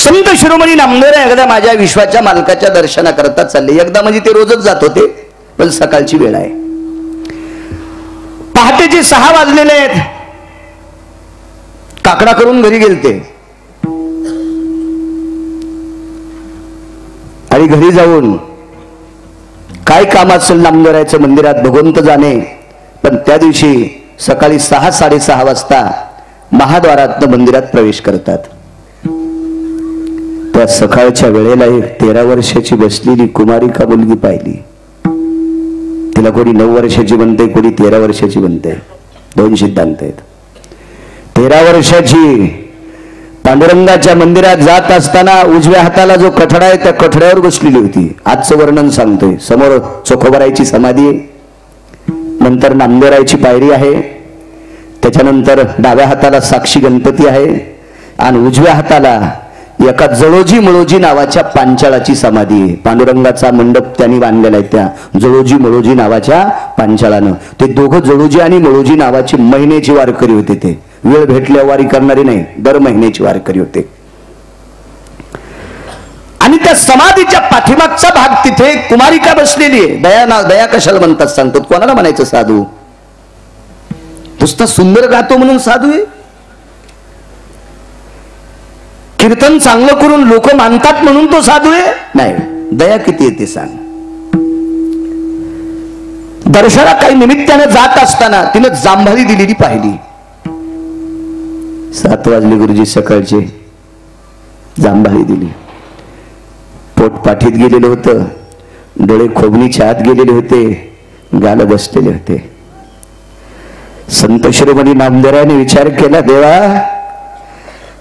संत शिरोमणी नामदेव एकदा माझ्या विश्वाच्या मालकाच्या दर्शनाकरता चालले. एकदा म्हणजे ते रोजच जात होते, पण सकाळची वेळ आहे. पहाटेचे 6 वाजलेले आहेत. काकडा करून घरी गेलते आणि घरी जाऊन काय काम असेल नामदेवरायचं मंदिरात भगवंत जाणे. पण त्या दिवशी सकाळी 6-6:30 वाजता महाद्वारातनं मंदिरात प्रवेश करतात. त्या सकाळच्या वेळेला एक 13 वर्षाची बसलेली कुमारिका मुलगी पाहिली. तिला कोणी 9 वर्षाची म्हणते, कोणी 13 वर्षाची म्हणते. 2 सिद्धांत आहेत. 13 वर्षाची पांडुरंगाच्या मंदिरात जात असताना उजव्या हाताला जो कठडा आहे त्या कठड्यावर बसलेली होती. आजचं वर्णन सांगतोय. समोर चोखोबारायची समाधी आहे, नंतर नामदेवरायची पायरी आहे, त्याच्यानंतर डाव्या हाताला साक्षी गणपती आहे आणि उजव्या हाताला एका जळोजी मळोजी नावाच्या पांचाळाची समाधी आहे. पांडुरंगाचा मंडप त्यांनी बांधलेला आहे त्या जळोजी मळोजी नावाच्या पांचाळानं. ते दोघं जळोजी आणि मळोजी नावाची महिन्याची वारकरी होते. ते वेळ भेटल्या वारी करणारी नाही, दर महिन्याची वारकरी होते. आणि त्या समाधीच्या पाठीमागचा भाग तिथे कुमारिका बसलेली आहे. दया कशाला म्हणतात सांगतो. कोणाला म्हणायचं साधू? नुसता सुंदर गातो म्हणून साधू आहे? कीर्तन चांगलं करून लोक मानतात म्हणून तो साधू आहे? नाही. दया किती येते सांग. दर्शना काही निमित्ताने जात असताना तिनं जांभळी दिलेली पाहिली. 7 वाजले गुरुजी सकाळचे. जांभळी दिली. पोट पाठीत गेलेलं होतं, डोळे खोबणीच्या आत गेलेले होते, गाल बसलेले होते. संत शिरोमणी नामदेवरायाने विचार केला, देवा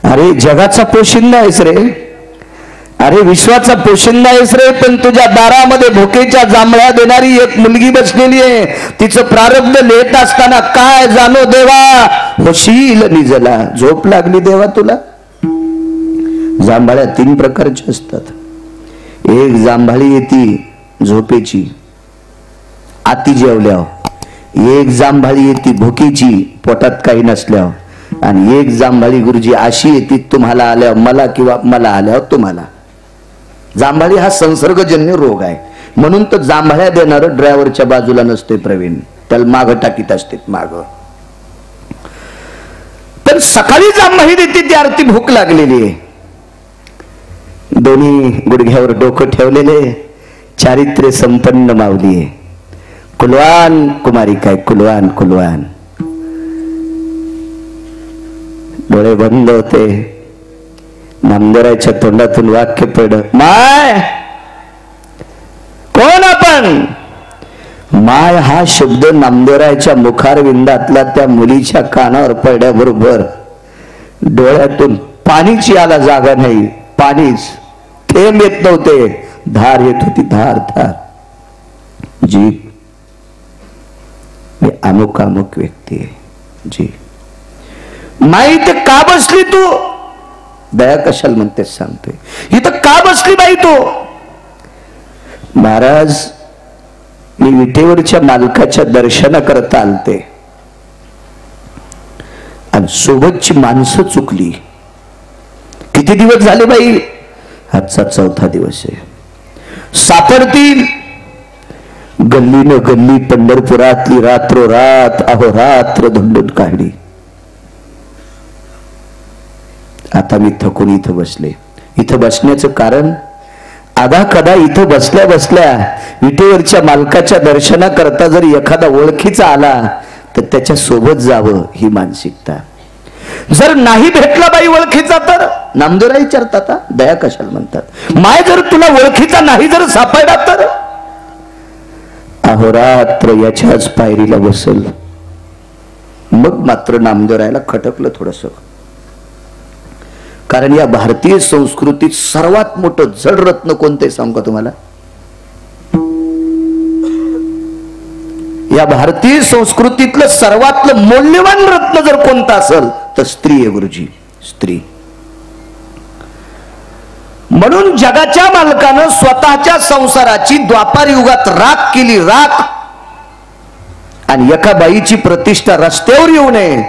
अरे जगाचा पोशिंदा आहेस रे, अरे विश्वाचा पोशिंदा आहेस रे, पण तुझ्या दारामध्ये भुकेच्या जांभळ्या देणारी एक मुलगी बसलेली आहे. तिचं प्रारब्ध लिहित असताना काय जाणो देवा, होशील निजला. झोप लागली देवा तुला? जांभळ्या 3 प्रकारच्या असतात. एक जांभळी येती झोपेची, आती जेवल्यावर. एक जांभळी येती भुकेची, पोटात काही नसल्यावर. आणि एक जांभळी गुरुजी अशी येते तुम्हाला आल्यावर मला, किंवा मला आल्यावर तुम्हाला. जांभळी हा संसर्गजन्य रोग आहे, म्हणून तो जांभळ्या देणार ड्रायव्हरच्या बाजूला नसते प्रवीण, त्याला माग टाकीत असते माग. पण सकाळी जांभळी देते ती आरती भूक लागलेली आहे. दोन्ही गुडघ्यावर डोकं ठेवलेले, चारित्र्य संपन्न माऊली आहे. कुलवान कुमारिका आहे, कुलवान कुलवान. डोळे बंद होते. नामदेवरायच्या तोंडातून वाक्य पड, माय कोण आपण? माय हा शब्द नामदेवरायच्या मुखारविंदातला त्या मुलीच्या कानावर पडल्याबरोबर डोळ्यातून पाणीची याला जागा नाही. पाणीच थेंब येत नव्हते, धार येत होती, धार धार. जी मी अमुक अमुक व्यक्ती आहे. जी माई इथे का बसली तू? दया कशाला म्हणते सांगतोय. इथं का बसली बाई तू? महाराज मी विटेवरच्या मालकाच्या दर्शनाकरता आलते आणि सोबतची माणसं चुकली. किती दिवस झाले बाई? आजचा 4था दिवस आहे. सापडतील गल्लीनं गल्ली पंढरपुरातली रात्रोरात अहोरात्र धुंडून काढली. आता मी थकून इथं बसले. इथं बसण्याचं कारण, आधा कदा इथं बसल्या बसल्या विटेवरच्या मालकाच्या दर्शनाकरता जर एखादा ओळखीचा आला तर त्याच्या सोबत जावं ही मानसिकता. जर नाही भेटला बाई ओळखीचा तर नामदेवराय विचारतात, दया कशाला म्हणतात. माय जर तुला ओळखीचा नाही जर सापडला तर अहोरात्र याच्याच पायरीला बसल. मग मात्र नामदेवरायला खटकलं थोडस. कारण या भारतीय संस्कृतीत सर्वात मोठं जड रत्न कोणते सांगू का तुम्हाला? या भारतीय संस्कृतीतलं सर्वातलं मौल्यवान रत्न जर कोणतं असेल तर स्त्री आहे गुरुजी, स्त्री. म्हणून जगाच्या मालकानं स्वतःच्या संसाराची द्वापार युगात राख केली, राख. आणि एका बाईची प्रतिष्ठा रस्त्यावर येऊ नये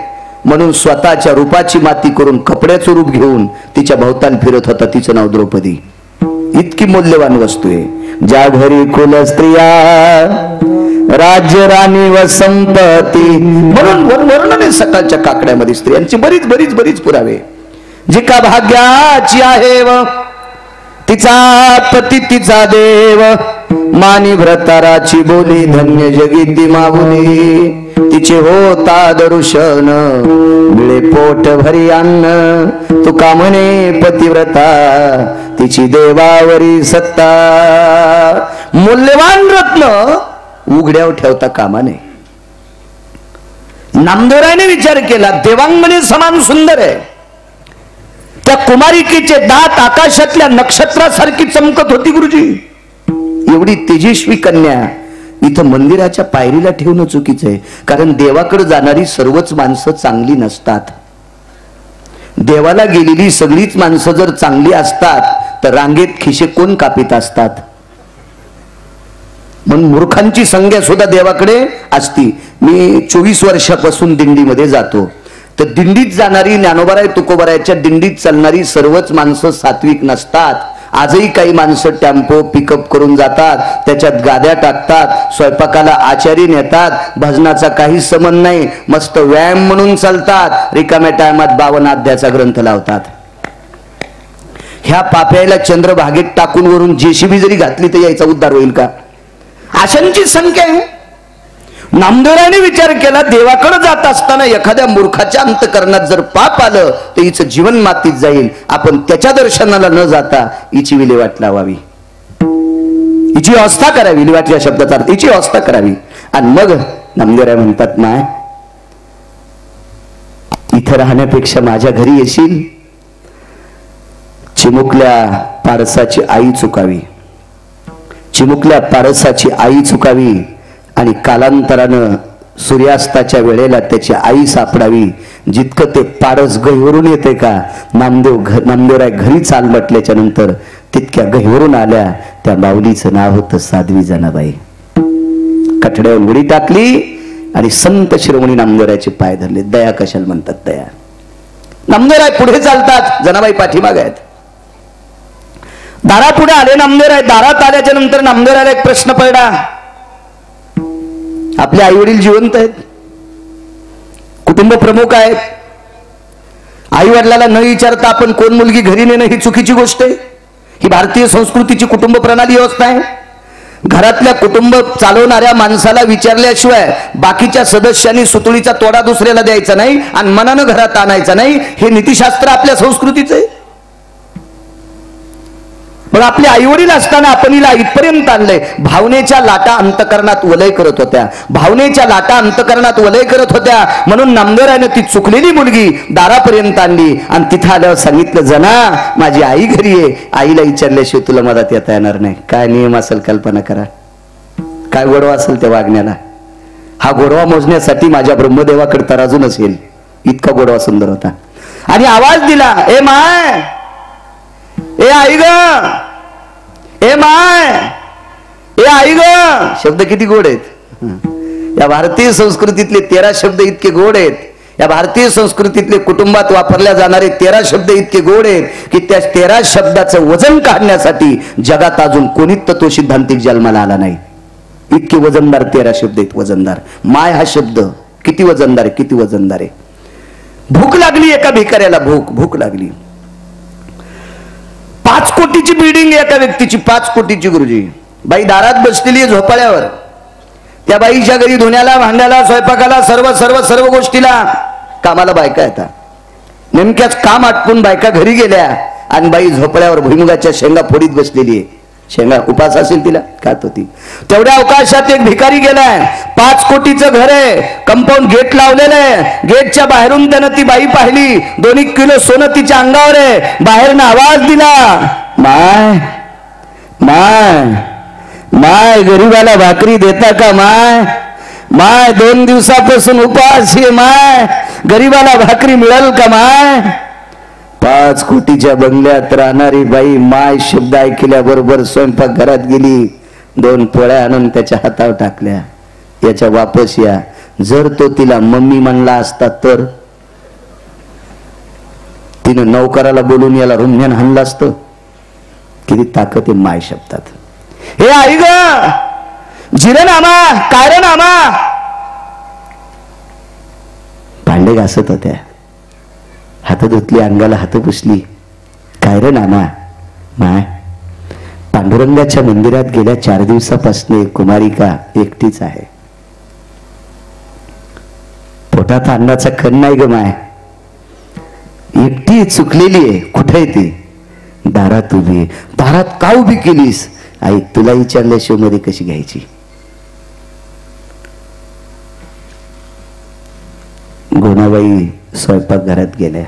म्हणून स्वतःच्या रूपाची माती करून कपड्याचं रूप घेऊन तिच्या भोवताल फिरत होता. तिचं नाव द्रौपदी. इतकी मौल्यवान वस्तू आहे. ज्या घरी कुल स्त्रिया राज्य राणी व संपत्ती, म्हणून वर्णन आहे सकाळच्या काकड्यामध्ये स्त्रियांची बरीच बरीच बरीच पुरावे. जिका भाग्याची आहे व तिचा पती तिचा देव, मानी व्रताराची बोली धन्य जगी ती माऊली. तिचे होता दर्शन मिळे पोट भरी अन्न, तुका म्हणे पतिव्रता तिची देवावरी सत्ता. मूल्यवान रत्न उघड्यावर ठेवता कामा नये. नामदेवरायाने विचार केला, देवांगणे समान सुंदर आहे. त्या कुमारिकेचे दात आकाशातल्या नक्षत्रासारखी चमकत होती. गुरुजी, एवढी तेजस्वी कन्या इथं मंदिराच्या पायरीला ठेवणं चुकीचं आहे. कारण देवाकडे जाणारी सर्वच माणसं चांगली नसतात. देवाला गेलेली सगळीच माणसं जर चांगली असतात तर रांगेत खिशे कोण कापीत असतात. म्हणून मूर्खांची संख्या सुद्धा देवाकडे असती. मी 24 वर्षापासून दिंडीमध्ये जातो, तर दिंडीत जाणारी ज्ञानोबाराय तुकोबारायच्या दिंडीत चालणारी सर्वच माणसं सात्विक नसतात. आजही काही माणसं टेम्पो पिकअप करून जातात, त्याच्यात गाद्या टाकतात, स्वयंपाकाला आचारी नेतात, भजनाचा काही संबंध नाही, मस्त व्यायाम म्हणून चालतात, रिकाम्या टायमात 52 अध्यायाचा ग्रंथ लावतात. ह्या पाप्याला चंद्रभागेत टाकून वरून जेसीबी जरी घातली तर यायचा उद्धार होईल का? अशांची संख्या आहे. नामदेवरायाने विचार केला, देवाकडे जात असताना एखाद्या मूर्खाच्या अंतकरणात जर पाप आलं तर हिचं जीवन मातीत जाईल. आपण त्याच्या दर्शनाला न जाता हिची विल्हेवाट लावावी, हिची अवस्था करावी. विल्हेवाट या शब्दाचा अर्थ हिची अवस्था करावी. आणि मग नामदेवराय म्हणतात, माय इथं राहण्यापेक्षा माझ्या घरी येशील. चिमुकल्या पारसाची आई चुकावी, चिमुकल्या पारसाची आई चुकावी आणि कालांतरानं सूर्यास्ताच्या वेळेला त्याची आई सापडावी. जितकं ते पारस गहीवरून येते का, नामदेवराय घरी चाल म्हटल्याच्या नंतर तितक्या गहीवरून आल्या. त्या माऊलीचं नाव होतं साध्वी जनाबाई. कठड्यावर उडी टाकली आणि संत शिरोमणी नामदेवरायाचे पाय धरले. दया कशाला म्हणतात? दया. नामदेवराय पुढे चालतात, जनाबाई पाठीमागे आहेत. दारापुढे आले नामदेवराय. दारात आल्याच्या नंतर नामदेवरायला एक प्रश्न पडला, आपले आई वडील जिवंत आहेत, कुटुंब प्रमुख आहेत, आई वडिलाला न विचारता आपण कोण मुलगी घरी नेणं ही चुकीची गोष्ट आहे. ही भारतीय संस्कृतीची कुटुंब प्रणाली व्यवस्था आहे. घरातल्या कुटुंब चालवणाऱ्या माणसाला विचारल्याशिवाय बाकीच्या सदस्यांनी सुतळीचा तोडा दुसऱ्याला द्यायचा नाही आणि मनानं घरात आणायचा नाही. हे नीतिशास्त्र आपल्या संस्कृतीचं आहे. पण आपले आई वडील असताना आपण हिला इथपर्यंत आणलंय. भावनेच्या लाटा अंतकरणात वलय करत होत्या, भावनेच्या लाटा अंतकरणात वलय करत होत्या. म्हणून नामदेवरायाने ती चुकलेली मुलगी दारापर्यंत आणली आणि तिथं आल्यावर सांगितलं, जना माझी आई घरी आहे, आईला विचारल्याशिवाय तुला मदत येता येणार नाही. काय नियम असेल कल्पना करा, काय गोडवा असेल त्या वागण्याला. हा गोडवा मोजण्यासाठी माझ्या ब्रह्मदेवाकडे तराजू नसेल, इतका गोडवा सुंदर होता. आणि आवाज दिला, ए माय, ए आई ग, ए माय, ए आई ग. शब्द किती गोड आहेत. या भारतीय संस्कृतीतले 13 शब्द इतके गोड आहेत. या भारतीय संस्कृतीतले कुटुंबात वापरल्या जाणारे 13 शब्द इतके गोड आहेत की त्या 13 शब्दाचं वजन काढण्यासाठी जगात अजून कोणीच तत्व सिद्धांतिक जन्माला आला नाही. इतके वजनदार 13 शब्द आहेत. वजनदार. माय हा शब्द किती वजनदार आहे, किती वजनदार आहे. भूक लागली एका भिकाऱ्याला, भूक लागली. 5 कोटीची बिल्डिंग एका व्यक्तीची, 5 कोटीची. गुरुजी, बाई दारात बसलेली आहे झोपाळ्यावर. त्या बाईच्या घरी धुण्याला, भांड्याला, स्वयंपाकाला, सर्व सर्व सर्व गोष्टीला कामाला बायका येतात. नेमक्याच काम आटपून बायका घरी गेल्या आणि बाई झोपाळ्यावर भुईमुगाच्या शेंगा फोडीत बसलेली आहे. शेंगा उपास असेल तिला, खात होती. तेवढ्या अवकाशात एक भिकारी गेलाय. 5 कोटीचं घर आहे, कंपाऊंड गेट लावलेलं आहे. गेटच्या बाहेरून त्यानं ती बाई पाहिली. 2 किलो सोनं तिच्या अंगावर आहे. बाहेरनं आवाज दिला, माय माय माय, गरीबाला भाकरी देता का माय? माय 2 दिवसापासून उपास आहे माय, गरीबाला भाकरी मिळेल का माय? 5 कोटीच्या बंगल्यात राहणारी बाई माय शब्द ऐकल्याबरोबर स्वयंपाक घरात गेली. 2 पोळ्या आणून त्याच्या हातावर टाकल्या. याच्या वापस या. जर तो तिला मम्मी म्हणला असता तर तिनं नौकराला बोलून याला रुमण्यान हाणलं असतं. किती ताकद आहे माय शब्दात. हे आई ग, जिरनामा कारणनामा. भांडे घासत होत्या, हात धुतली, अंगाला हात पुसली. कारणनामा माय. पांडुरंगाच्या मंदिरात गेल्या 4 दिवसापासून एक कुमारिका एकटीच आहे. पोटात अन्नाचा कण नाही ग माय. एकटी चुकलेली आहे. कुठे आहे ती? दारात उभी. दारात का उभी केलीस? आई तुला विचारल्याशिवाय मध्ये कशी घ्यायची? गोनाबाई स्वयंपाकघरात गेल्या.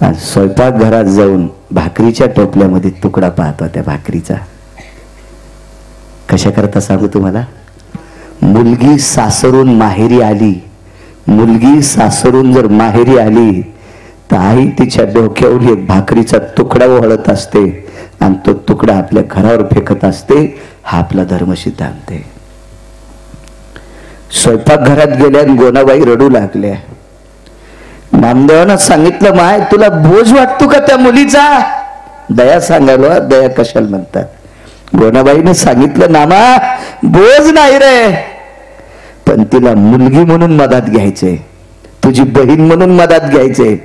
आज स्वयंपाकघरात जाऊन भाकरीच्या टोपल्यामध्ये तुकडा पाहतो त्या भाकरीचा. कशा करता सांगू तुम्हाला. मुलगी सासरून माहेरी आली, मुलगी सासरून जर माहेरी आली तर आई तिच्या डोक्यावर एक भाकरीचा तुकडा वळत असते आणि तो तुकडा आपल्या घरावर फेकत असते. हा आपला धर्म सिद्धांत आहे. स्वयंपाकघरात गेल्या आणि गोनाबाई रडू लागल्या. नामदेवानं सांगितलं माय तुला बोज वाटतो का त्या मुलीचा? दया सांगायला दया कशाला म्हणतात. गोनाबाईने सांगितलं नामा बोज नाही रे, पण तिला मुलगी म्हणून मदत घ्यायचे, तुझी बहीण म्हणून मदत घ्यायचे.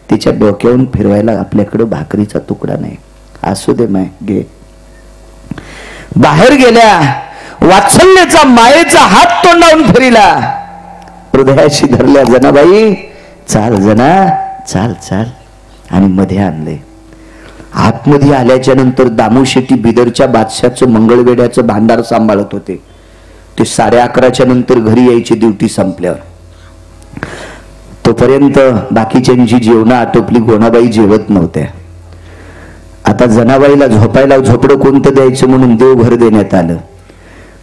तिच्या डोक्यावरून फिरवायला आपल्याकडे भाकरीचा तुकडा नाही. असू दे माय घे. बाहेर गेल्या. वात्सल्याचा मायेचा हात तोंडावून फिरिला. हृदयाशी धरल्या. जनाबाई चाल जना, चाल चाल. आणि मध्ये आणले. आतमध्ये आल्याच्या नंतर दामू शेट्टी बिदरच्या बादशाचं मंगळवेड्याचं भांडार सांभाळत होते. ते 11:30च्या नंतर घरी यायची ड्युटी संपल्यावर. तोपर्यंत बाकीच्यांची जेवणं आटोपली. गोनाबाई जेवत नव्हत्या. आता जनाबाईला झोपायला झोपडं कोणतं द्यायचं म्हणून देवघर देण्यात आलं.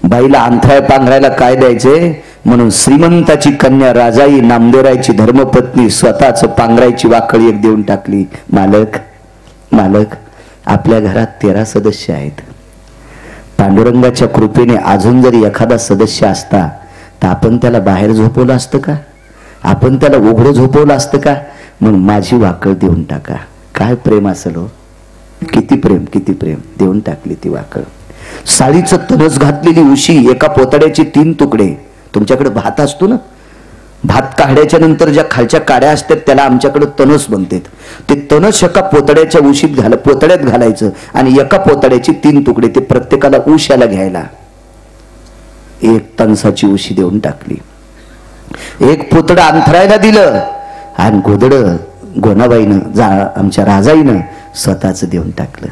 बाईला अंथराय पांघरायला काय द्यायचे म्हणून श्रीमंताची कन्या राजाई नामदेवरायची धर्मपत्नी स्वतःच पांघरायची वाकळी एक देऊन टाकली. मालक मालक आपल्या घरात 13 सदस्य आहेत. पांडुरंगाच्या कृपेने अजून जरी एखादा सदस्य असता तर आपण त्याला बाहेर झोपवलं असतं का? आपण त्याला उघडं झोपवलं असतं का? मग माझी वाकळ देऊन टाका. काय प्रेम असेल हो. किती प्रेम, किती प्रेम. देऊन टाकली ती वाकळ. साडीचं तनस घातलेली उशी, एका पोतड्याचे 3 तुकडे. तुमच्याकडे भात असतो ना, भात काढ्याच्या नंतर ज्या खालच्या काड्या असतात त्याला आमच्याकडे तनस म्हणतात. ते तनस एका पोतड्याच्या उशीत पोतड्यात घालायचं आणि एका पोतड्याचे 3 तुकडे. ते प्रत्येकाला उशाला घ्यायला. 1 तनसाची उशी देऊन टाकली. 1 पोतडं अंथरायला दिलं आणि गोदड गोनाबाईनं आमच्या राजाईनं स्वतःच देऊन टाकलं.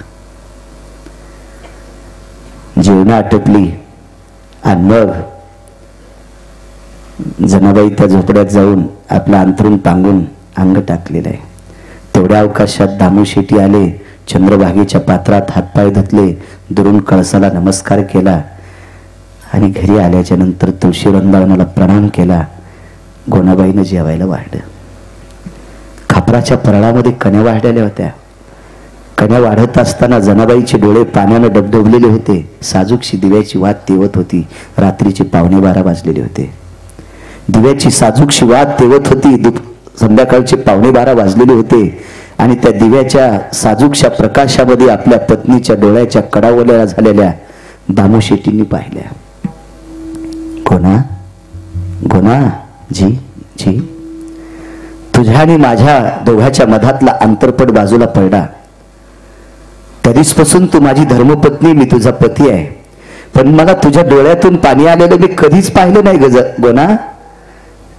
जेवण आटपली आणि मग जनाबाई त्या झोपड्यात जाऊन आपलं अंथरून पांगून अंग टाकलेलं आहे. तेवढ्या अवकाशात दामू शेट्टी आले. चंद्रभागेच्या पात्रात हातपाय धुतले, दुरून कळसाला नमस्कार केला आणि घरी आल्याच्या नंतर तुळशी वृंदावनाला प्रणाम केला. गोनाबाईनं जेवायला वाढलं. खापराच्या परळामध्ये कण्या वाढलेल्या होत्या. कण्या वाढत असताना जनाबाईचे डोळे पाण्यानं डबडबलेले होते. साजूकशी दिव्याची वात तेवत होती. रात्रीचे 11:15 वाजलेले होते. दिव्याची साजूकशी वात तेवत होती. संध्याकाळचे 11:15 वाजलेले होते आणि त्या दिव्याच्या साजूकशा प्रकाशामध्ये आपल्या पत्नीच्या डोळ्याच्या कडावल्या झालेल्या दामू शेट्टींनी पाहिल्या. गोना गोना जी जी, तुझ्या आणि माझ्या दोघांच्या मधातला अंतरपट बाजूला पडला. त्या दिवसापासून तू माझी धर्मपत्नी, मी तुझा पती आहे. पण मला तुझ्या डोळ्यातून पाणी आलेलं मी कधीच पाहिलं नाही ग गोना.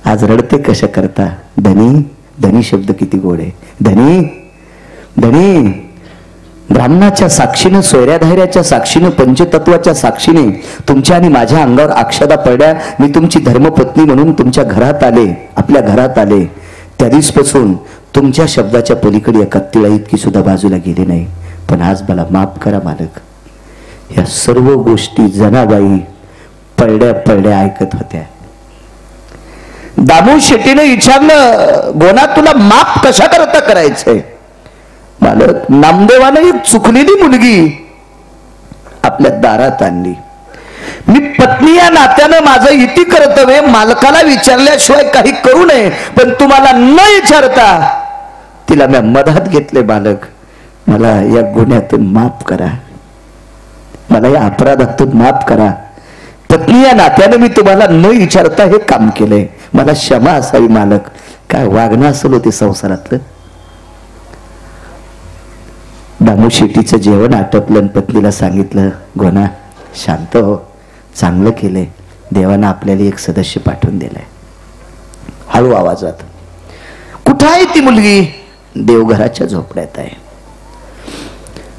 आज रडते कशा करता? धनी धनी शब्द किती गोड आहे. धनी धनी. ब्राह्मणाच्या साक्षीनं, सोयऱ्याधायऱ्याच्या साक्षीनं, पंचतत्वाच्या साक्षीने तुमच्या आणि माझ्या अंगावर अक्षदा पडल्या. मी तुमची धर्मपत्नी म्हणून तुमच्या घरात आले, आपल्या घरात आले. त्या दिवसापासून तुमच्या शब्दाच्या पलीकडे एका तिळा इतकी सुद्धा बाजूला गेली नाही. पण आज मला माफ करा मालक. या सर्व गोष्टी जनाबाई पडल्या पडल्या ऐकत होत्या. दामू शेट्टीने विचारलं, गोना तुला माफ कशा करता करायचंय? मालक, नामदेवानं एक चुकलेली मुलगी आपल्या दारात आणली. मी पत्नी या नात्यानं माझं इति कर्तव्य मालकाला विचारल्याशिवाय काही करू नये, पण तुम्हाला न विचारता तिला मी मधात घेतले, मालक मला या गुन्ह्यातून माफ करा, मला या अपराधातून माफ करा, पत्नी या नात्याने मी तुम्हाला न विचारता हे काम केलंय, मला क्षमा असावी मालक. काय वागणं असेल होते संसारातलं. दामू शेट्टीचं जेवण आटपलं, पत्नीला सांगितलं, गोना शांत हो, चांगलं केलंय, देवानं आपल्याला एक सदस्य पाठवून दिलाय. हळू आवाजात, कुठं आहे ती मुलगी? देवघराच्या झोपड्यात आहे.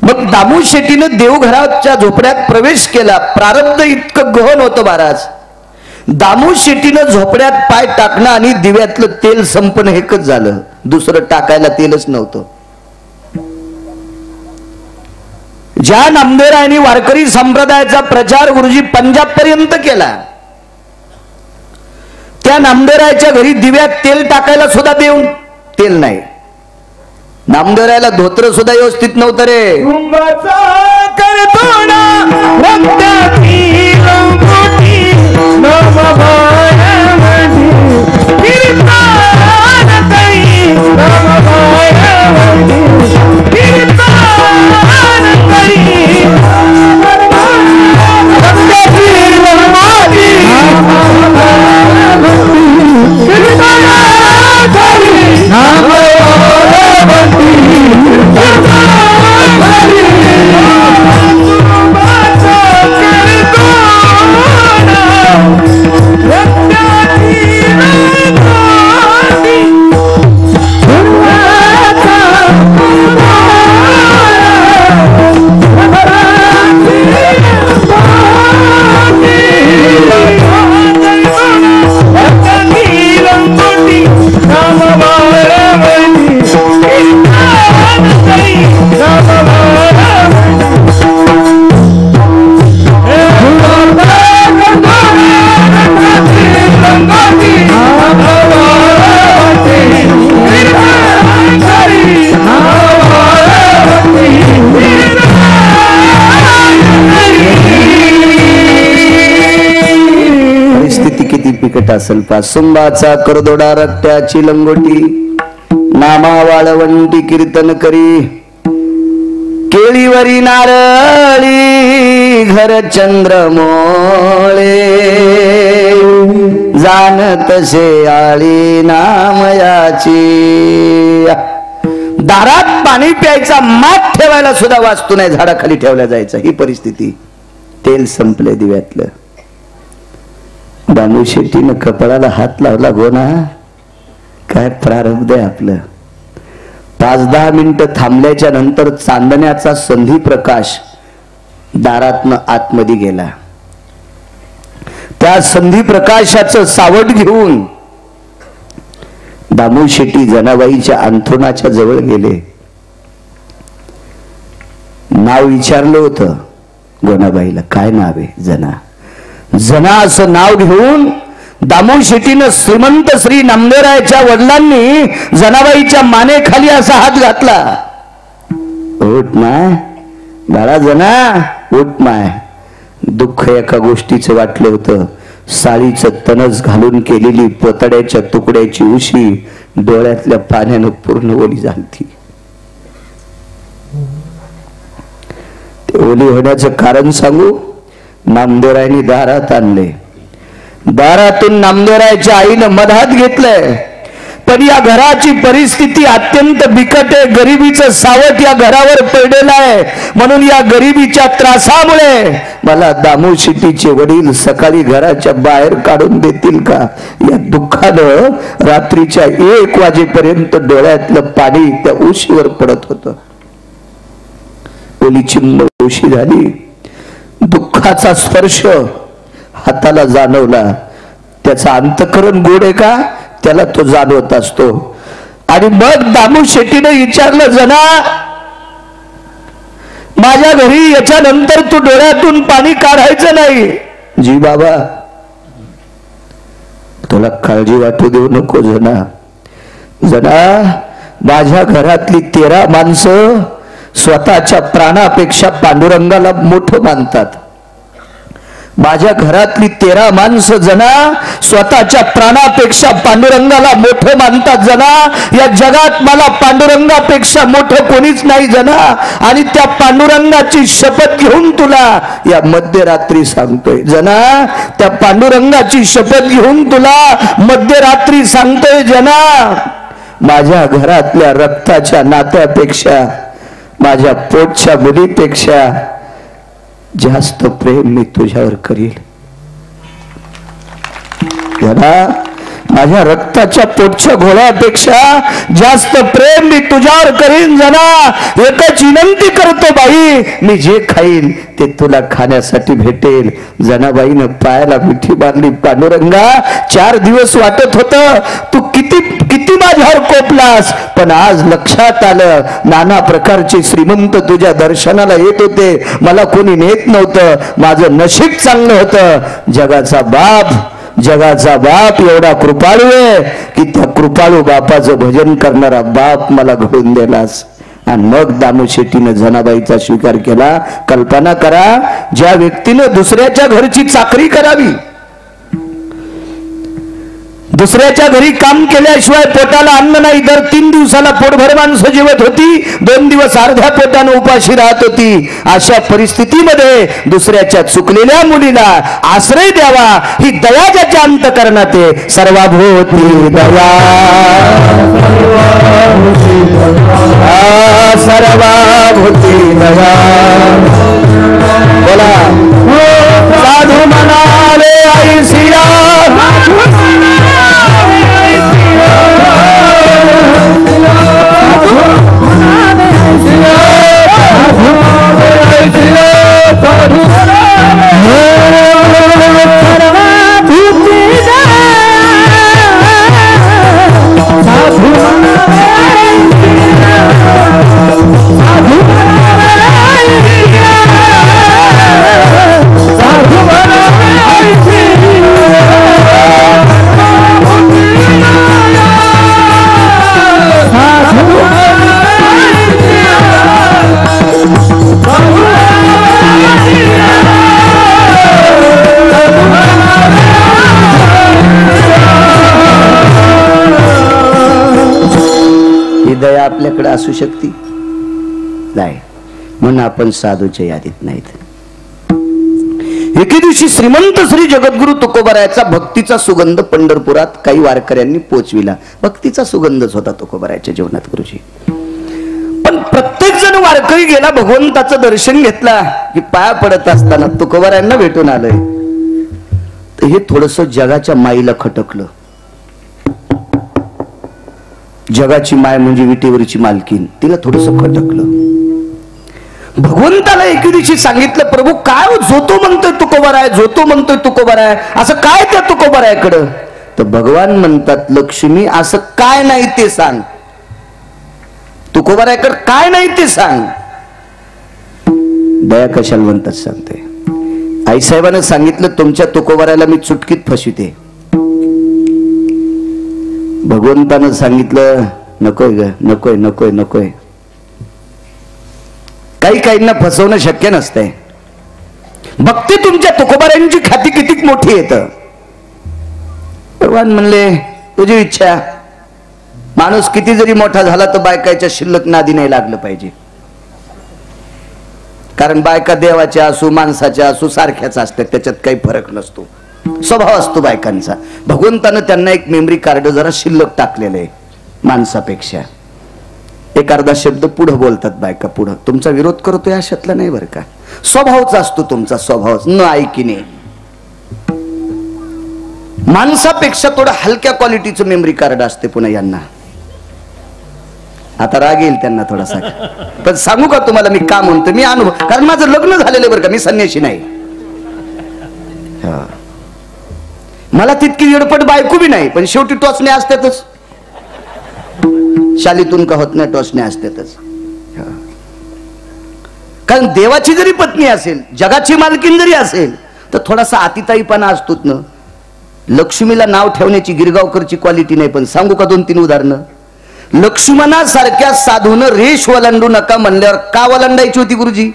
मग दामू शेट्टीनं देवघराच्या झोपड्यात प्रवेश केला. प्रारब्ध इतकं गहन होतं महाराज. दामू शेट्टीनं झोपड्यात पाय टाकणं आणि दिव्यातलं तेल संपणं एकच झालं, दुसरं टाकायला तेलच नव्हतं. ज्या नामदेवरायांनी वारकरी संप्रदायाचा प्रचार गुरुजी पंजाब पर्यंत केला, त्या नामदेवरायाच्या घरी दिव्यात तेल टाकायला सुद्धा देऊन तेल नाही. नामदेवरायाला धोत्र सुद्धा व्यवस्थित नव्हतं रे. असेल. पासुंबाचा करदोडा रक्त्याची लंगोटी, नामा वाळवंटी कीर्तन करी, केळीवरी नारळी घर चंद्रमोळे, जाणतसे आळी नामयाची. दारात पाणी प्यायचा, माठ ठेवायला सुद्धा वास्तू नाही, झाडाखाली ठेवला जायचा, ही परिस्थिती. तेल संपले दिव्यातलं. दामू शेट्टीनं कपाळाला हात लावला. गोना काय प्रारब्ध आहे आपलं. 5-10 मिनिटं थांबल्याच्या नंतर चांदण्याचा संधी प्रकाश दारातनं आतमध्ये गेला. त्या संधी प्रकाशाचं सावट घेऊन दामू शेट्टी जनाबाईच्या अंथरुणाच्या जवळ गेले. नाव विचारलं होतं गोनाबाईला, काय नाव आहे? जना. जना असं नाव घेऊन दामू शेट्टीनं श्रीमंत श्री नामदेवरायाच्या वडिलांनी जनाबाईच्या मानेखाली असा हात घातला. उठ माय बाळा, जना उठ माय. दुःख एका गोष्टीचं वाटलं होतं. साळीचं तणस घालून केलेली पोतड्याच्या तुकड्याची उशी डोळ्यातल्या पाण्यानं पूर्ण ओली झाली. ते ओली होण्याचं कारण सांगू. नामदेवरायांनी दारात आणले. दारातून नामदेवरायाच्या आईनं मधात घेतलंय. पण या घराची परिस्थिती अत्यंत बिकट आहे. गरिबीचं सावट या घरावर पडलेलं आहे. म्हणून या गरिबीच्या त्रासामुळे मला दामू शेट्टीचे वडील सकाळी घराच्या बाहेर काढून देतील का, या दुःखानं रात्रीच्या 1 वाजेपर्यंत डोळ्यातलं पाणी त्या उशीवर पडत होतं. ओली चिंब उशी झाली. दुःखाचा स्पर्श हाताला जाणवला. त्याचा अंतःकरण गोड आहे का, त्याला तो जाणवत असतो. आणि मग दामू शेट्टीने विचारलं, जना माझ्या घरी याच्यानंतर तू डोळ्यातून पाणी काढायचं नाही. जी बाबा, तुला काळजी वाटू देऊ नको जना. जना माझ्या घरातली 13 माणसं स्वतःच्या प्राणापेक्षा पांडुरंगाला मोठं मानतात. माझ्या घरातली 13 माणसं जना स्वतःच्या प्राणापेक्षा पांडुरंगाला मोठं मानतात जना. या जगात मला पांडुरंगापेक्षा मोठं कोणीच नाही जना. आणि त्या पांडुरंगाची शपथ घेऊन तुला या मध्यरात्री सांगतोय जना. त्या पांडुरंगाची शपथ घेऊन तुला मध्यरात्री सांगतोय जना. माझ्या घरातल्या रक्ताच्या नात्यापेक्षा, माझ्या पोटच्या मुलीपेक्षा जास्त प्रेम मी तुझ्यावर करील. माझ्या रक्ताच्या पोटच्या घोड्यापेक्षा जास्त प्रेम मी तुझ्यावर करीन जना. एकच विनंती करतो बाई, मी जे खाईन ते तुला खाण्यासाठी भेटेल. जनाबाईनं पायाला मिठी बांधली. पांडुरंगा, 4 दिवस वाटत होत तू किती किती माझ्यावर कोपलास, पण आज लक्षात आलं नाना प्रकारचे श्रीमंत तुझ्या दर्शनाला येत होते, मला कोणी नेत नव्हतं. माझं नशीब चांगलं होतं. जगाचा बाप एवढा कृपाळू आहे की त्या कृपाळू बापाचं भजन करणारा बाप मला घडून दिलास. आणि मग दामू शेट्टीनं जनाबाईचा स्वीकार केला. कल्पना करा, ज्या व्यक्तीनं दुसऱ्याच्या घरची चाकरी करावी, दुसऱ्याच्या घरी काम केल्याशिवाय पोटाला अन्न नाही, दर 3 दिवसाला पोटभर माणसं जेवत होती, 2 दिवस अर्ध्या पोटानं उपाशी राहत होती. अशा परिस्थितीमध्ये दुसऱ्याच्या चुकलेल्या मुलीला आश्रय द्यावा ही दया ज्याच्या अंतःकरणात आहे. सर्वभूती दया, सर्वभूती दया. बोला साधू म्हणाले ऐसिया, दया आपल्याकडे असू शकते नाही म्हणून आपण साधूच्या यादीत नाहीत. एके दिवशी श्रीमंत श्री जगद्गुरु तुकोबारायाचा भक्तीचा सुगंध पंढरपुरात काही वारकऱ्यांनी पोचविला. भक्तीचा सुगंधच होता तुकोबारायाच्या जीवनात गुरुजी. पण प्रत्येक जण वारकरी गेला, भगवंताचं दर्शन घेतला की पाया पडत असताना तुकोबारायांना भेटून आलंय. तर हे थोडस जगाच्या माईला खटकलं. जगाची माय म्हणजे विटेवरची मालकीन, तिला थोडस खटकलं. भगवंताला एके दिवशी सांगितलं, प्रभू काय जोतो म्हणतोय तुकोबाराय, जोतो म्हणतोय तुकोबाराय, असं काय त्या तुकोबारायाकडं? तर भगवान म्हणतात, लक्ष्मी असं काय नाही ते सांग, तुकोबारायाकडे काय नाही ते सांग. दया कशाला म्हणतात सांगते. आईसाहेबांना सांगितलं, तुमच्या तुकोबारायाला मी चुटकीत फसविते. भगवंतानं सांगितलं, नकोय ग, नकोय नकोय नकोय. काही काहींना फसवणं शक्य नसतंय. भक्ती तुमच्या तुकोबारायांची ख्याती किती मोठी येत. भगवान म्हणले, तुझी इच्छा. माणूस किती जरी मोठा झाला तर बायकाच्या शिल्लक नादी नाही लागलं पाहिजे. कारण बायका देवाच्या असू माणसाच्या असू सारख्याच असतात, त्याच्यात काही फरक नसतो, स्वभाव असतो बायकांचा. भगवंतानं त्यांना एक मेमरी कार्ड जरा शिल्लक टाकलेलं आहे माणसापेक्षा. एक अर्धा शब्द पुढे बोलतात बायका, पुढं. तुमचा विरोध करतोय अशातला नाही बरं का, स्वभावच असतो तुमचा, स्वभावच न ऐकिने. माणसापेक्षा थोडं हलक्या क्वालिटीचं मेमरी कार्ड असते पुन्हा यांना. आता राग येईल त्यांना थोडासा, पण सांगू का तुम्हाला मी का म्हणतो, मी अनुभव, कारण माझं लग्न झालेलं बरं का, मी संन्याशी नाही. मला तितकी येडपट बायको बी नाही, पण शेवटी टोचणे असतातच. शालीतून का होत नाही, टोचणे असतातच. कारण देवाची जरी पत्नी असेल, जगाची मालकीन जरी असेल, तर थोडासा अतिताईपणा असतोच ना. लक्ष्मीला नाव ठेवण्याची गिरगावकरची क्वालिटी नाही, पण सांगू का 2-3 उदाहरणं. लक्ष्मणासारख्या साधून रेष वलांडू नका म्हणल्यावर का वलांडायची होती गुरुजी?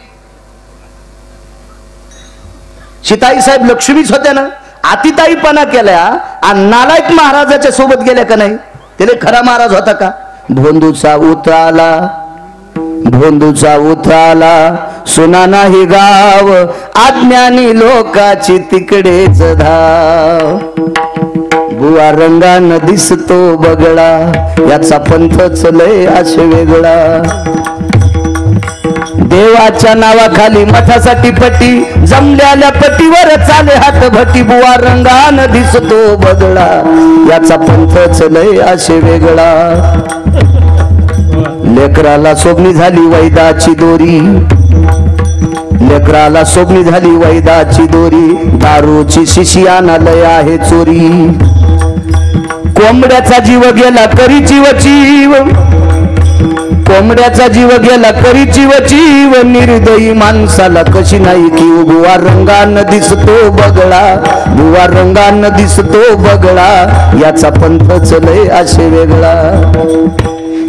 सीताई साहेब लक्ष्मीच होत्या ना, आतीताईपणा केल्या आणि नालायक महाराजाच्या सोबत गेल्या का नाही? त्याला खरा महाराज होता का? भोंदूचा उतराला सुना नाही गाव, अज्ञानी लोकाची तिकडेच धाव. बुवा रंगान दिसतो बगळा, याचा पंथच लय असे वेगळा. देवाच्या नावाखाली मठासाठी पटी, जमल्याल्या पटीवर चाले हात भटी. बुवा रंगान दिसतो बगळा, याचा पंथच लय असे वेगळा. लेकराला सोबणी झाली वैदाची दोरी, लेकराला सोबणी झाली वैदाची दोरी. दारूची शिशियाना लय आहे चोरी. कोंबड्याचा जीव गेला करी चिव, कोंबड्याचा जीव गेला करी चिव. निर्दयी माणसाला कशी नाही कीव. बुवा रंगान दिसतो बगळा, बुवा रंगान दिसतो बगळा. याचा पंथच लय असे वेगळा.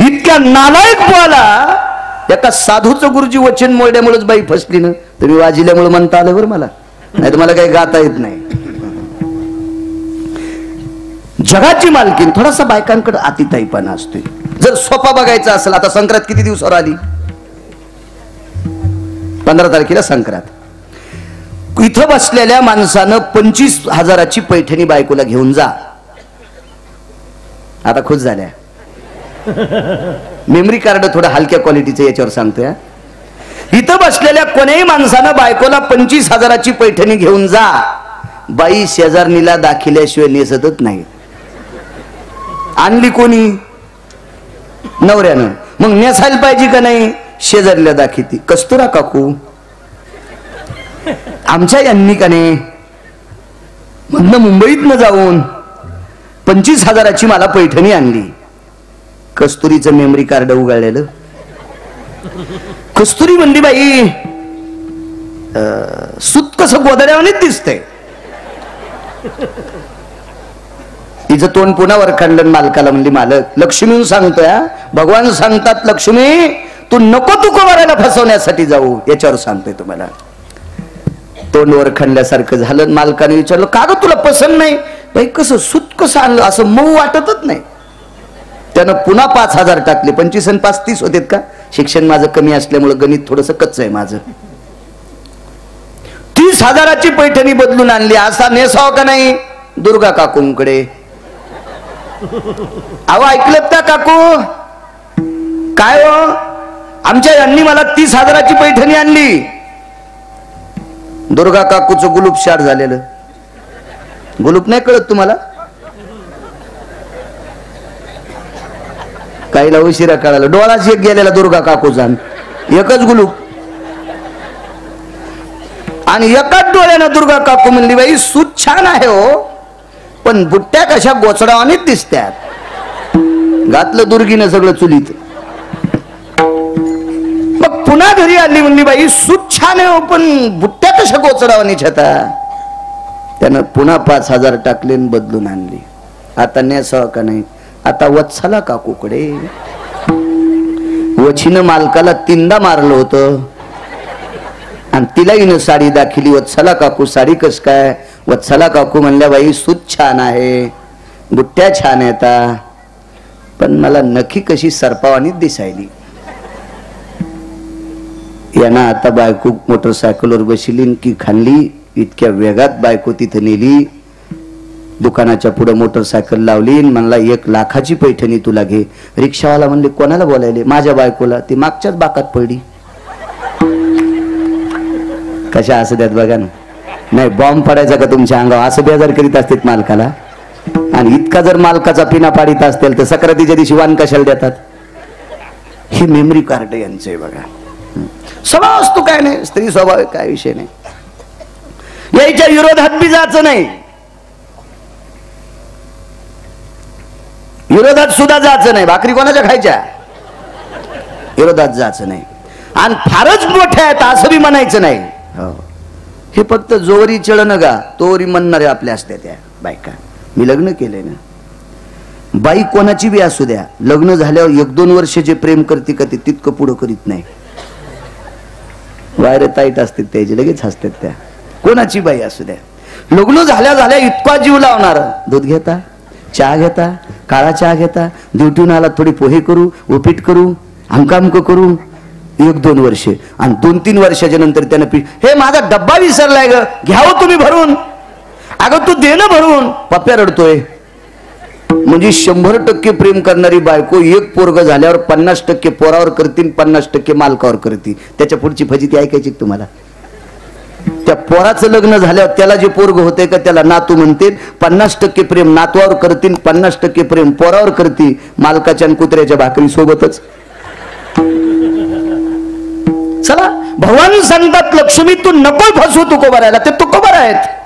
इतक्या नालायक बोला. एका साधूचं गुरुजी वचन मोडल्यामुळेच बाई फसली ना. तुम्ही वाजिल्यामुळे म्हणता आलं बरं मला, नाही तर मला काही गाता येत नाही. जगाची मालकीन थोडासा बायकांकडे आतीताईपणा असतोय. जर सोपा बघायचा असेल, आता संक्रांत किती दिवसावर आली? 15 तारखेला संक्रांत. इथं बसलेल्या माणसानं 25,000ची पैठणी बायकोला घेऊन जा. आता खुश झाल्या. मेमरी कार्ड थोडं हलक्या क्वालिटीचं याच्यावर सांगतोय. इथं बसलेल्या कोण्याही माणसानं बायकोला 25,000ची पैठणी घेऊन जा. बाई शेजारणीला दाखिल्याशिवाय नेसतच नाही. आणली कोणी? नवऱ्यानं. मग नेसायला पाहिजे का नाही? शेजारीला दाखिती. कस्तुरा काकू आमच्या यांनी का नाही म्हणणं मुंबईतनं जाऊन 25,000ची मला पैठणी आणली. कस्तुरीचं मेमरी कार्ड उघडलेलं. कस्तुरी म्हणली बाई सुत कसं गोदड्यावानीच दिसतंय. तिचं तोंड पुन्हा वर खंडन. मालकाला म्हणली मालक लक्ष्मी सांगतोय, भगवान सांगतात लक्ष्मी तू नको तू कुमाराला फसवण्यासाठी जाऊ, याच्यावर सांगतोय तुम्हाला. तोंड वर खंडल्यासारखं झालं. मालकाने विचारलं का ग तुला पसंत नाही? बाई कसं सूत कसं आणलं, असं मऊ वाटतच नाही. त्यानं पुन्हा 5,000 टाकले. 25 आणि 5 30 होते का? शिक्षण माझं कमी असल्यामुळे गणित थोडस कच्च आहे माझं. 30,000ची पैठणी बदलून आणली. असा नेसाव का नाही दुर्गा काकूंकडे? अहो ऐकलं का काकू? काय हो आमच्या यांनी मला 30,000ची पैठणी आणली. दुर्गा काकूचं गुलूप शाट झालेलं. गुलूप नाही कळत तुम्हाला? काहीला उशिरा कळालं. डोळाच एक गेलेला दुर्गा काकूचा, एकच गुलूप. आणि एकाच डोळ्यानं दुर्गा काकू म्हणली बाई सूत छान आहे हो, पण बुट्ट्या कशा गोचडावानीच दिसत्यात. घातलं दुर्गीनं सगळं चुलीत. मग पुन्हा घरी आली म्हणली बाई सूत छान आहे हो, पण बुट्ट्या कशा गोचडावानीच होता. त्यानं पुन्हा 5,000 टाकले बदलून आणली. आता नेसाव का नाही? आता वत्सला काकूकडे. वचीनं मालकाला 3दा मारलं होतं आणि तिला हिनं साडी दाखिली. वत्सला काकू साडी कस काय? वत्सला काकू म्हणल्या बाई सूत छान आहे, बुट्ट्या छान येतात, पण मला नखी कशी सरपावानीच दिसायली. यांना आता बायको मोटरसायकलवर बसली की खाल्ली. इतक्या वेगात बायको तिथं नेली. दुकानाच्या पुढे मोटरसायकल लावली. म्हणला 1 लाखाची पैठणी तुला घे. रिक्षावाला म्हणले कोणाला बोलायले? माझ्या बायकोला. ती मागच्याच बाकात पडली. कशा असं द्यात बघा ना. नाही बॉम्ब पडायचा का तुमच्या अंगावर? असं बेजार करीत असतात मालकाला. आणि इतका जर मालकाचा पिना पाडित असतील तर सक्रातीच्या दिवशी वाण कशाला देतात? हे मेमरी कार्ड यांचं आहे बघा. स्वभाव असतो काय नाही, स्त्री स्वभाव काय विषय नाही. याच्या विरोधात बी जायचं नाही, विरोधात सुद्धा जायचं नाही. भाकरी कोणाच्या खायच्या? विरोधात जायचं नाही. आणि फारच मोठ्या आहेत असं बी म्हणायचं नाही. हे फक्त जोरी चढण गा तोरी म्हणणारे आपल्या असत्या त्या बायका. मी लग्न केलंय ना. बाई कोणाची बी असू द्या, लग्न झाल्यावर 1-2 वर्ष जे प्रेम करते का ते तितकं पुढं करीत नाही. वायर ताईट असते त्याची लगेच हसतात त्या. कोणाची बाई असू द्या, लग्न झाल्या झाल्या इतका जीव लावणार. दूध घेता, चहा घेता, काळा चहा घेता, ड्युटीहून आला थोडी पोहे करू, उपीट करू, अमकामक करू, 1-2 वर्षे, आणि 2-3 वर्षाच्या नंतर त्यानं हे माझा डब्बा विसरलाय ग, घ्यावं तुम्ही भरून. अगं तू दे ना भरून. पप्प्या रडतोय. म्हणजे 100% प्रेम करणारी बायको एक पोरग झाल्यावर 50% पोरावर करतील, 50% मालकावर करतील. त्याच्या पुढची फजिती ऐकायची तुम्हाला. त्या पोराचं लग्न झाल्यावर त्याला जे पोरग होते का त्याला नातू म्हणतील, 50% प्रेम नातवावर करतील, 50% प्रेम पोरावर करतील, मालकाच्या आणि कुत्र्याच्या भाकरी सोबतच. चला, भगवान सांगतात लक्ष्मी तू नको फसू तुकोबारायला. ते तुकोबार आहेत,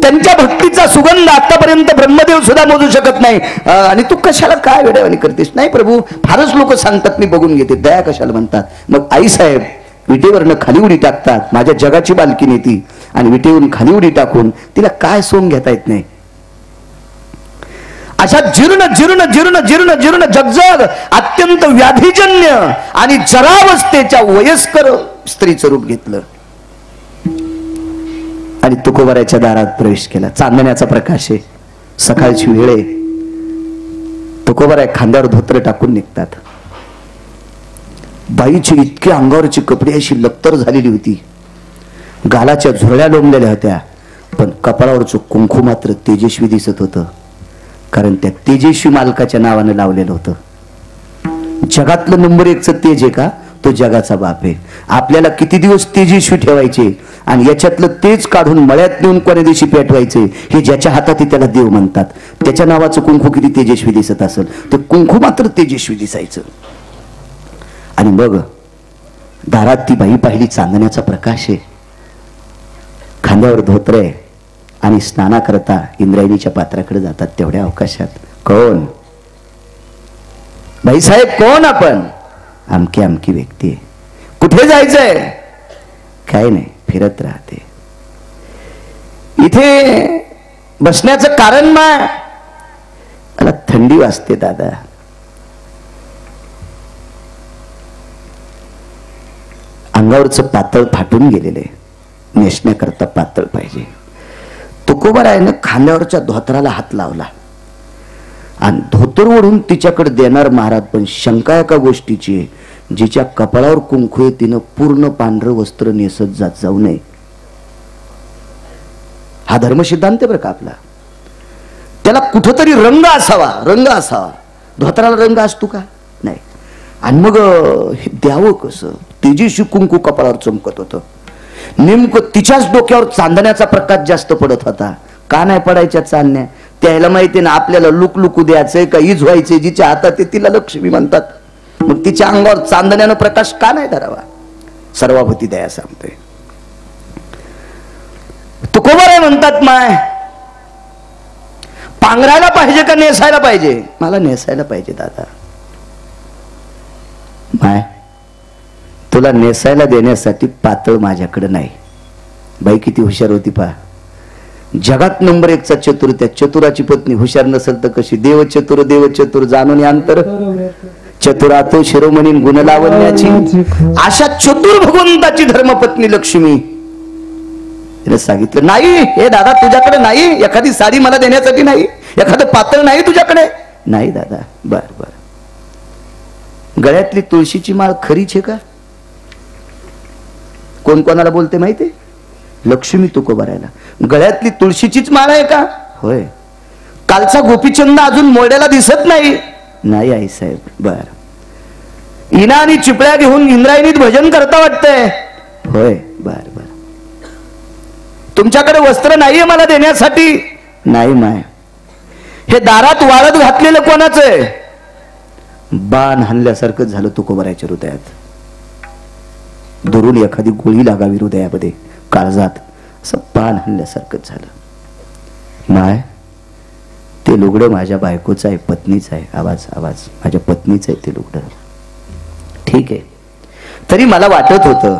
त्यांच्या भक्तीचा सुगंध आतापर्यंत ब्रह्मदेव सुद्धा मोजू शकत नाही. आणि तू कशाला काय वेड्यावानी करतेस? नाही प्रभू, फारच लोक सांगतात, मी बघून घेते. दया कशाला म्हणतात? मग आई साहेब विटेवरनं खाली उडी टाकतात. माझ्या जगाची बालकीनी ती, आणि विटेवरून खाली उडी टाकून तिला काय सोंग घेता येत नाही. अशा जीर्ण जीर्ण जीर्ण जीर्ण जीर्ण जगजग अत्यंत व्याधीजन्य आणि जरावस्थेच्या वयस्कर स्त्रीचं रूप घेतलं आणि तुकोबाराच्या दारात प्रवेश केला. चांदण्याचा प्रकाश आहे, सकाळची वेळ आहे. तुकोबारा खांद्यावर धोत्र टाकून निघतात. बाईची इतकी अंगावरची कपडे अशी लक्तर झालेली होती, गालाच्या झुरळ्या लोंबलेल्या होत्या, पण कपाळावरचं कुंकू मात्र तेजस्वी दिसत होतं. कारण त्या तेजस्वी मालकाच्या नावानं लावलेलं होतं. जगातलं नंबर 1चं तेज आहे का? तो जगाचा बाप आहे. आपल्याला किती दिवस तेजस्वी ठेवायचे आणि याच्यातलं तेज काढून मळ्यात नेऊन कोण्या दिवशी पेटवायचे, हे ज्याच्या हातात त्याला देव म्हणतात. त्याच्या नावाचं कुंकू किती तेजस्वी दिसत असेल, ते कुंकू मात्र तेजस्वी दिसायचं. आणि मग दारात ती बाई पाहिली, चांदण्याचा प्रकाश आहे, खांद्यावर धोत्र आहे, आणि स्नाना करता इंद्रायणीच्या पात्राकडे जातात. तेवढ्या अवकाशात कोण? बाई साहेब कोण? आपण अमकी अमकी व्यक्ती आहे. कुठे जायचंय? काय नाही, फिरत राहते. इथे बसण्याचं कारण मला थंडी वाजते दादा. अंगावरचं पातळ फाटून गेलेले, नेसण्याकरता पातळ पाहिजे. तुकोबारायनं खांद्यावरच्या धोतराला हात लावला आणि धोतर ओढून तिच्याकडे देणार महाराज. पण शंका एका गोष्टीची आहे, जिच्या कपाळावर कुंकू आहे तिनं पूर्ण पांढरं वस्त्र नेसत जाऊ नये. हा धर्मसिद्धांत आहे बरं का आपला. त्याला कुठंतरी रंग असावा, रंग असावा. धोतराला रंग असतो का? नाही. आणि मग हे द्यावं कसं? तेजस्वी कुंकू कपाळावर चमकत होतं. नेमकं तिच्याच डोक्यावर चांदण्याचा प्रकाश जास्त पडत होता. का नाही पडायच्या चांदण्या? त्याला माहिती ना आपल्याला लुकलुकू द्यायचंय का इज व्हायचंय. जिच्या हातात तिला लक्ष्मी म्हणतात. मग तिच्या अंगावर चांदण्यानं प्रकाश का नाही धरावा? सर्वाभूती दया सांगतोय. तुकोबाराय म्हणतात, माय पांघरायला पाहिजे का नेसायला पाहिजे? मला नेसायला पाहिजे दादा. माय तुला नेसायला देण्यासाठी पातळ माझ्याकडे नाही. बाई किती हुशार होती पहा. जगात नंबर 1चा चतुर. त्या चतुराची पत्नी हुशार नसेल तर कशी? देव चतुर जाणून अंतर चतुरातो शिरोमणी गुण लावण्याची. अशा चतुर भगवंताची धर्मपत्नी लक्ष्मी. तिने सांगितलं, नाही हे दादा तुझ्याकडे नाही, एखादी साडी मला देण्यासाठी नाही, एखादं पातळ नाही तुझ्याकडे? नाही दादा. बर बर. गळ्यातली तुळशीची माळ खरीच आहे का? कोण कोणाला बोलते माहिती? लक्ष्मी तुकोबारायला. गळ्यातली तुळशीचीच माळ आहे का? होय. कालचा गोपीचंद अजून मोड्याला दिसत नाही? नाही आई साहेब. बर. इना आणि चिपळ्या घेऊन इंद्रायणीत भजन करता वाटतंय? होय. बर बर. तुमच्याकडे वस्त्र नाहीये मला देण्यासाठी? नाही माय. हे दारात वाळत घातलेलं कोणाचं आहे? बाण हाणल्यासारखं झालं तुकोबारायच्या हृदयात. दुरून एखादी गोळी लागावी हृदयामध्ये, काळजात, असं बाण हाणल्यासारखं झालं. माय ते लुगडं माझ्या बायकोचं आहे, पत्नीचं आहे. आवाज आवाज माझ्या पत्नीचं आहे ते लुगडं. ठीक आहे. तरी मला वाटत होतं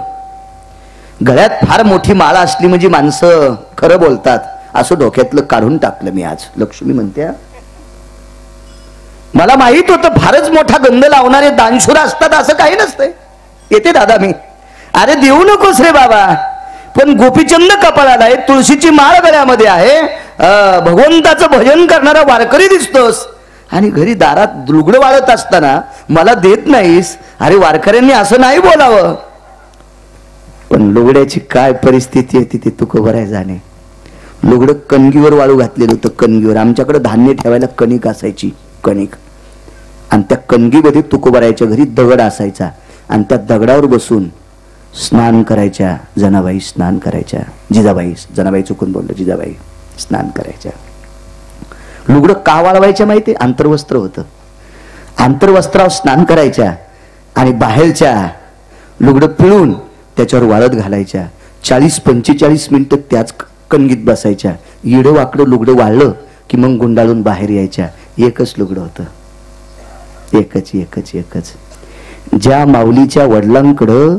गळ्यात फार मोठी माळा असली म्हणजे माणसं खरं बोलतात, असं डोक्यातलं काढून टाकलं मी आज. लक्ष्मी म्हणते, मला माहित होतं फारच मोठा गंध लावणारे दानशूर असतात, असं काही नसतंय. येते दादा मी. अरे देऊ नकोस रे बाबा, पण गोपीचंद कपाळाला आहे, तुळशीची माळ गळ्यामध्ये आहे, भगवंताचं भजन करणारा वारकरी दिसतोस आणि घरी दारात लुगडं वाळत असताना मला देत नाहीस. अरे वारकऱ्यांनी असं नाही बोलावं, पण लुगड्याची काय परिस्थिती आहे ती तुकोबराय जाणे. लुगडं कणगीवर वाळू घातलेलं होतं, कणगीवर. आमच्याकडे धान्य ठेवायला कणिक असायची, कणिक, आणि त्या कणगीमध्ये तुकोबरायच्या घरी दगड असायचा आणि त्या दगडावर बसून स्नान करायच्या जनाबाई, स्नान करायच्या. जिजाबाई, जनाबाई चुकून बोललो, जिजाबाई स्नान करायच्या. लुगडं का वाळवायच्या माहिती? आंतरवस्त्र होतं, आंतरवस्त्रावर स्नान करायच्या आणि बाहेरच्या लुगडं पिळून त्याच्यावर वाळत घालायच्या. 40-45 मिनिटं त्याच कणगीत बसायच्या. येडं वाकडं लुगडं वाळलं की मग गुंडाळून बाहेर यायच्या. एकच लुगडं होतं, एकच एकच एकच. ज्या माऊलीच्या वडिलांकडं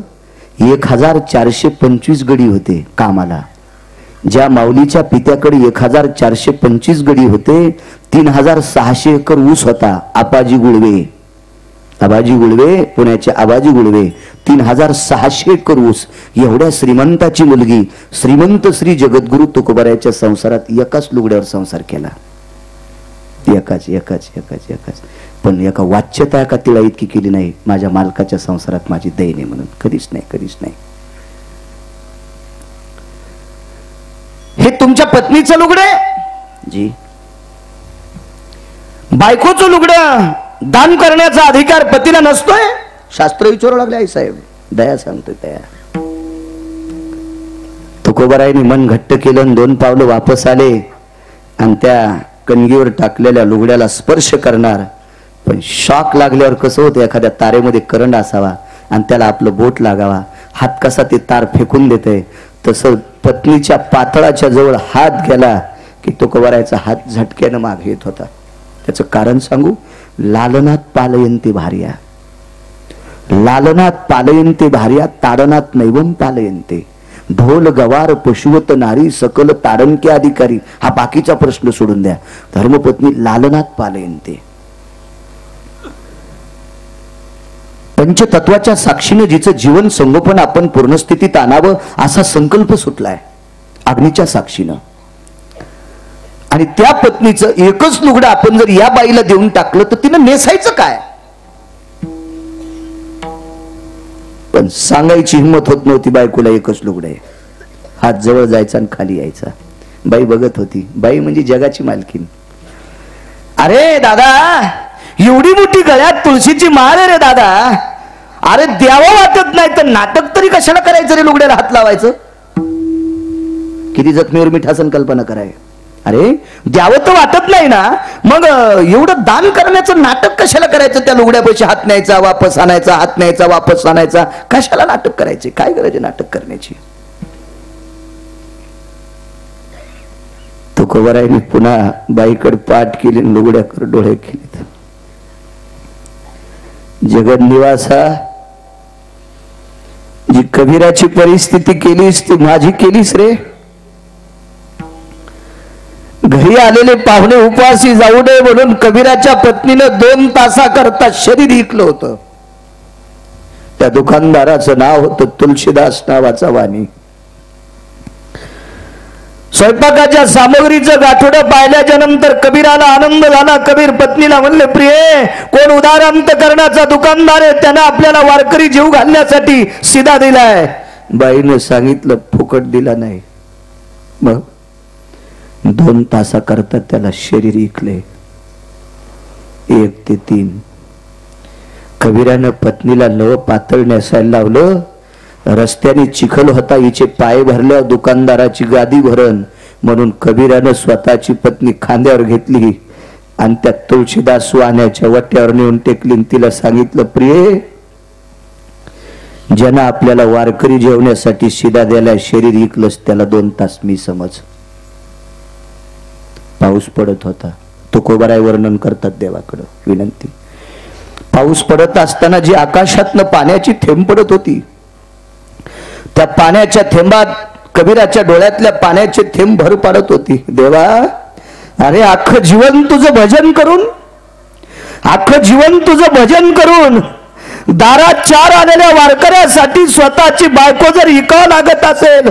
1425 गडी होते कामाला, ज्या माऊलीच्या पित्याकडे 1425 गडी होते, 3600 एकर ऊस होता. आबाजी गुळवे, आबाजी गुळवे, पुण्याचे आबाजी गुळवे, 3600 एकर ऊस. एवढ्या श्रीमंताची मुलगी, श्रीमंत श्री जगद्गुरु तुकोबारायच्या संसारात एकाच लुगड्यावर संसार केला. एकाच एकाच एकाच एकाच. पण एका वाच्यता का तिला इतकी केली नाही, माझ्या मालकाच्या संसारात माझी दैन आहे म्हणून. कधीच नाही, कधीच नाही. हे तुमच्या पत्नीचं लुगडे जी, बायकोचं लुगडं दान करण्याचा अधिकार पतीला नसतोय. शास्त्र विचारू लागले आई साहेब, दया सांगतोय दया. तुकोबारायने मन घट्ट केलं, 2 पावलं वापस आले आणि त्या कणगीवर टाकलेल्या लुगड्याला स्पर्श करणार. पण शॉक लागल्यावर कसं होतं, एखाद्या तारेमध्ये करंट असावा आणि त्याला आपलं बोट लागावा, हात कसा ते तार फेकून देते, तसं पत्नीच्या पातळाच्या जवळ हात गेला की तुकोबारायचा हात झटक्यानं मागे येत होता. त्याचं कारण सांगू? लालनात पालयन्ते भार्या, लालनात पालयन्ते भार्या, ताडनात नैवम पालयन्ते. ढोल गवार पशुवत नारी सकल ताडनके अधिकारी. हा बाकीचा प्रश्न सोडून द्या. धर्मपत्नी लालनात पालयन्ते. पंचतत्वाच्या साक्षीने जिचं जीवन संगोपन आपण पूर्णस्थितीत आणावं असा संकल्प सुटलाय अग्नीच्या साक्षीनं. आणि त्या पत्नीचं एकच लुगडं आपण जर या बाईला देऊन टाकलं तर तिनं नेसायचं काय? पण सांगायची हिंमत होत नव्हती बायकोला एकच लुगडं आहे. हात जवळ जायचा आणि खाली यायचा. बाई बघत होती. बाई म्हणजे जगाची मालकीन. अरे दादा, एवढी मोठी गळ्यात तुळशीची माळ रे दादा, अरे द्यावं वाटत नाही तर नाटक तरी कशाला करायचं रे, लुगड्याला हात लावायचं? किती जखमीवर मिठासन कल्पना कराय. अरे द्यावं तर वाटत नाही ना, मग एवढं दान करण्याचं नाटक कशाला करायचं? त्या लुगड्यापाशी हात न्यायचा वापस आणायचा, हात न्यायचा वापस आणायचा, कशाला नाटक करायचे? काय गरज आहे नाटक करण्याची? तुकोबारायने पुन्हा बाईकडे पाठ केली, लुगड्याकडे डोळे केले. जगन्निवासा, जी कबीराची परिस्थिती केलीस ती माझी केलीस रे. घरी आलेले पाहुणे उपवासी जाऊ नये म्हणून कबीराच्या पत्नीनं 2 तासाकरता शरीर विकलं होतं. त्या दुकानदाराचं नाव होतं तुलसीदास नावाचा वाणी. स्वयंपाकाच्या सामग्रीचं गाठोडं पाहिल्याच्या नंतर कबीराला आनंद झाला. कबीर पत्नीला म्हणले, प्रिये, कोण उदार अंतकरणाचा दुकानदार आहे, त्यानं आपल्याला वारकरी जीव घालण्यासाठी सिधा दिलाय. बाईनं सांगितलं, फुकट दिला नाही. मग 2 तासाकरता त्याला शरीर विकले. 1 ते 3. कबीरानं पत्नीला लव पातळ नेसायला लावलं. रस्त्याने चिखल होता, हिचे पाय भरल्या दुकानदाराची गादी भरण म्हणून कबीरानं स्वतःची पत्नी खांद्यावर घेतली आणि त्या तुळशीदास वाण्याच्या वट्यावर नेऊन टेकली. तिला सांगितलं, प्रिये, ज्यानं आपल्याला वारकरी जेवण्यासाठी शिदा द्यायला शरीर विकलंस त्याला 2 तास मी समज. पाऊस पडत होता. तुकोबाराय वर्णन करतात देवाकडं विनंती. पाऊस पडत असताना जी आकाशातनं पाण्याची थेंब पडत होती, त्या पाण्याच्या थेंबात कबीराच्या डोळ्यातल्या पाण्याचे थेंब भर पाडत होती. देवा, अरे अख्खं जीवन तुझं भजन करून, अख्खं जीवन तुझं भजन करून दारात 4 आलेल्या वारकऱ्यासाठी स्वतःची बायको जर इकावं लागत असेल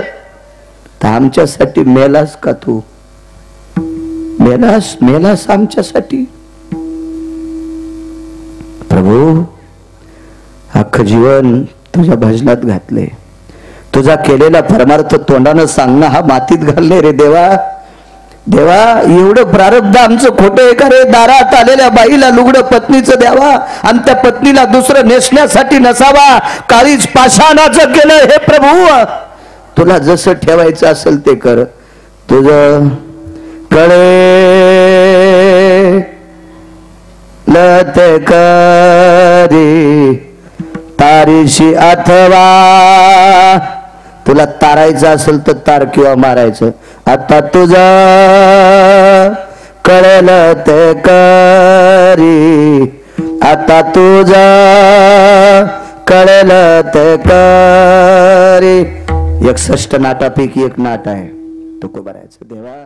तर आमच्यासाठी मेलास का तू? मेलास आमच्यासाठी? प्रभू, अख्खं जीवन तुझ्या भजनात घातले, तुझा केलेला परमार्थ तोंडानं सांगणं हा मातीत घालणे रे देवा. देवा, एवढं प्रारब्ध आमचं खोटं आहे का रे? दारात आलेल्या बाईला लुगडं पत्नीचं द्यावा आणि त्या पत्नीला दुसरं नेसण्यासाठी नसावा. काळीच पाषाणाचं केलं. हे प्रभू, तुला जसं ठेवायचं असेल ते कर. तुझं कळे लत करी तारीशी अथवा, तुला तारायचं असेल तर तार किंवा मारायचं. आता तुझं कळेल ते करी, आता तुझं कळेल ते करी. 61 नाटापैकी एक नाट आहे, तो को बरायचं देवा.